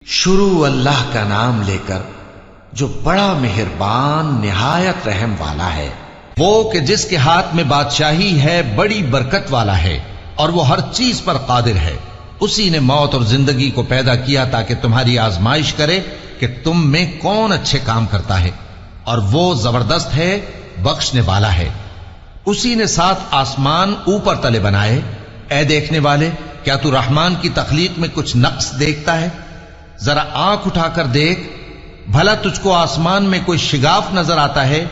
شروع اللہ کا نام لے کر جو بڑا مہربان نہایت رحم والا ہے، وہ کہ جس کے ہاتھ میں بادشاہی ہے، بڑی برکت والا ہے اور وہ ہر چیز پر قادر ہے۔ اسی نے موت اور زندگی کو پیدا کیا تاکہ تمہاری آزمائش کرے کہ تم میں کون اچھے کام کرتا ہے، اور وہ زبردست ہے، بخشنے والا ہے۔ اسی نے 7 آسمان اوپر تلے بنائے۔ اے دیکھنے والے، کیا تو رحمان کی تخلیق میں کچھ نقص دیکھتا ہے؟ ذرا آنکھ اٹھا کر دیکھ، بھلا تجھ کو آسمان میں کوئی شگاف نظر آتا ہے؟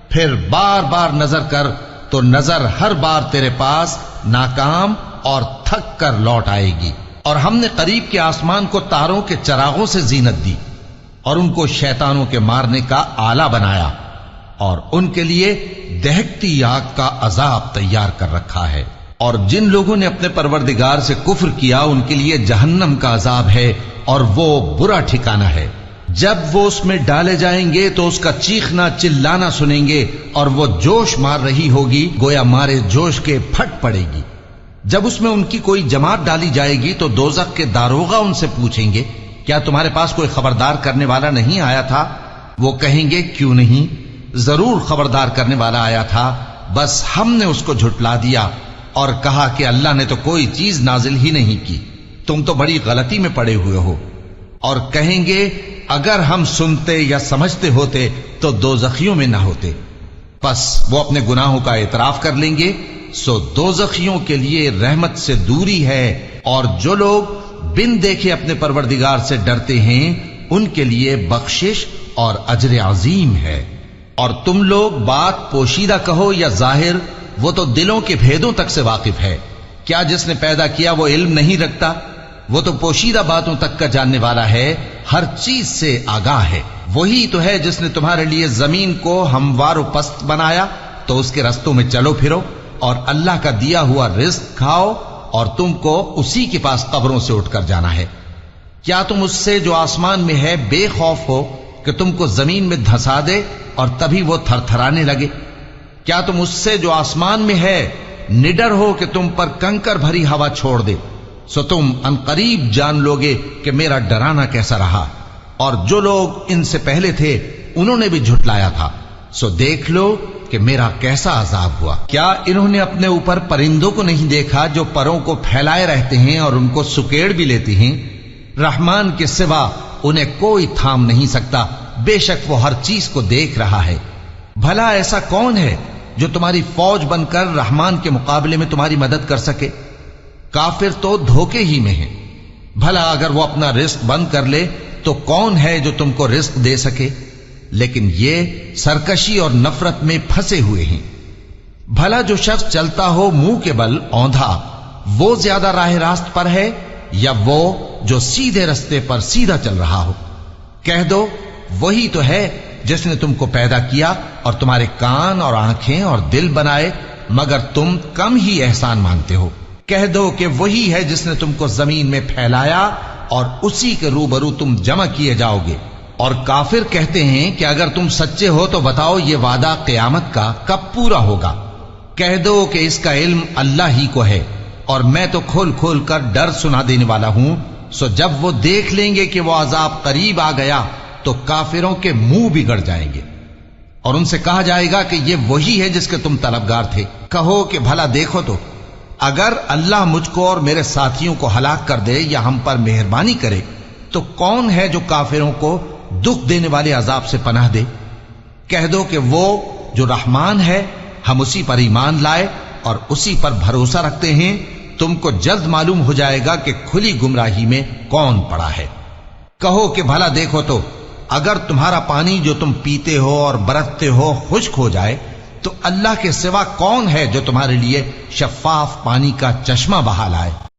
پھر بار بار نظر کر تو نظر ہر بار تیرے پاس ناکام اور تھک کر لوٹ آئے گی۔ اور ہم نے قریب کے آسمان کو تاروں کے چراغوں سے زینت دی اور ان کو شیطانوں کے مارنے کا آلہ بنایا، اور ان کے لیے دہکتی آگ کا عذاب تیار کر رکھا ہے۔ اور جن لوگوں نے اپنے پروردگار سے کفر کیا ان کے لیے جہنم کا عذاب ہے، اور وہ برا ٹھکانہ ہے۔ جب وہ اس میں ڈالے جائیں گے تو اس کا چیخنا چلانا سنیں گے، اور وہ جوش مار رہی ہوگی، گویا مارے جوش کے پھٹ پڑے گی۔ جب اس میں ان کی کوئی جماعت ڈالی جائے گی تو دوزخ کے داروغہ ان سے پوچھیں گے، کیا تمہارے پاس کوئی خبردار کرنے والا نہیں آیا تھا؟ وہ کہیں گے، کیوں نہیں، ضرور خبردار کرنے والا آیا تھا، بس ہم نے اس کو جھٹلا دیا اور کہا کہ اللہ نے تو کوئی چیز نازل ہی نہیں کی، تم تو بڑی غلطی میں پڑے ہوئے ہو۔ اور کہیں گے، اگر ہم سنتے یا سمجھتے ہوتے تو دوزخیوں میں نہ ہوتے۔ پس وہ اپنے گناہوں کا اعتراف کر لیں گے، سو دوزخیوں کے لیے رحمت سے دوری ہے، اور جو لوگ بن دیکھے اپنے پروردگار سے ڈرتے ہیں ان کے لیے بخشش اور اجر عظیم ہے۔ اور تم لوگ بات پوشیدہ کہو یا ظاہر، وہ تو دلوں کے بھیدوں تک سے واقف ہے۔ کیا جس نے پیدا کیا وہ علم نہیں رکھتا؟ وہ تو پوشیدہ باتوں تک کا جاننے والا ہے، ہر چیز سے آگاہ ہے۔ وہی تو ہے جس نے تمہارے لیے زمین کو ہموار و پست بنایا تو اس کے رستوں میں چلو پھرو، اور اللہ کا دیا ہوا رزق کھاؤ، اور تم کو اسی کے پاس قبروں سے اٹھ کر جانا ہے۔ کیا تم اس سے جو آسمان میں ہے بے خوف ہو کہ تم کو زمین میں دھسا دے اور تبھی وہ تھر تھرانے لگے؟ کیا تم اس سے جو آسمان میں ہے نڈر ہو کہ تم پر کنکر بھری ہوا چھوڑ دے؟ سو تم ان قریب جان لوگے کہ میرا ڈرانا کیسا رہا۔ اور جو لوگ ان سے پہلے تھے انہوں نے بھی جھٹلایا تھا، سو دیکھ لو کہ میرا کیسا عذاب ہوا۔ کیا انہوں نے اپنے اوپر پرندوں کو نہیں دیکھا جو پروں کو پھیلائے رہتے ہیں اور ان کو سکیڑ بھی لیتے ہیں؟ رحمان کے سوا انہیں کوئی تھام نہیں سکتا، بے شک وہ ہر چیز کو دیکھ رہا ہے۔ بھلا ایسا کون ہے جو تمہاری فوج بن کر رحمان کے مقابلے میں تمہاری مدد کر سکے؟ کافر تو دھوکے ہی میں ہیں۔ بھلا اگر وہ اپنا رزق بند کر لے تو کون ہے جو تم کو رزق دے سکے؟ لیکن یہ سرکشی اور نفرت میں پھنسے ہوئے ہیں۔ بھلا جو شخص چلتا ہو منہ کے بل اوندھا، وہ زیادہ راہ راست پر ہے یا وہ جو سیدھے رستے پر سیدھا چل رہا ہو؟ کہہ دو، وہی تو ہے جس نے تم کو پیدا کیا اور تمہارے کان اور آنکھیں اور دل بنائے، مگر تم کم ہی احسان مانگتے ہو۔ کہہ دو کہ وہی ہے جس نے تم کو زمین میں پھیلایا اور اسی کے روبرو تم جمع کیے جاؤ گے۔ اور کافر کہتے ہیں کہ اگر تم سچے ہو تو بتاؤ یہ وعدہ قیامت کا کب پورا ہوگا؟ کہہ دو کہ اس کا علم اللہ ہی کو ہے، اور میں تو کھول کھول کر ڈر سنا دینے والا ہوں۔ سو جب وہ دیکھ لیں گے کہ وہ عذاب قریب آ گیا تو کافروں کے منہ بگڑ جائیں گے، اور ان سے کہا جائے گا کہ یہ وہی ہے جس کے تم طلبگار تھے۔ کہو کہ بھلا دیکھو تو، اگر اللہ مجھ کو اور میرے ساتھیوں کو ہلاک کر دے یا ہم پر مہربانی کرے تو کون ہے جو کافروں کو دکھ دینے والے عذاب سے پناہ دے؟ کہہ دو کہ وہ جو رحمان ہے، ہم اسی پر ایمان لائے اور اسی پر بھروسہ رکھتے ہیں، تم کو جلد معلوم ہو جائے گا کہ کھلی گمراہی میں کون پڑا ہے۔ کہو کہ بھلا دیکھو تو، اگر تمہارا پانی جو تم پیتے ہو اور برتتے ہو خشک ہو جائے تو اللہ کے سوا کون ہے جو تمہارے لیے شفاف پانی کا چشمہ بہا لائے؟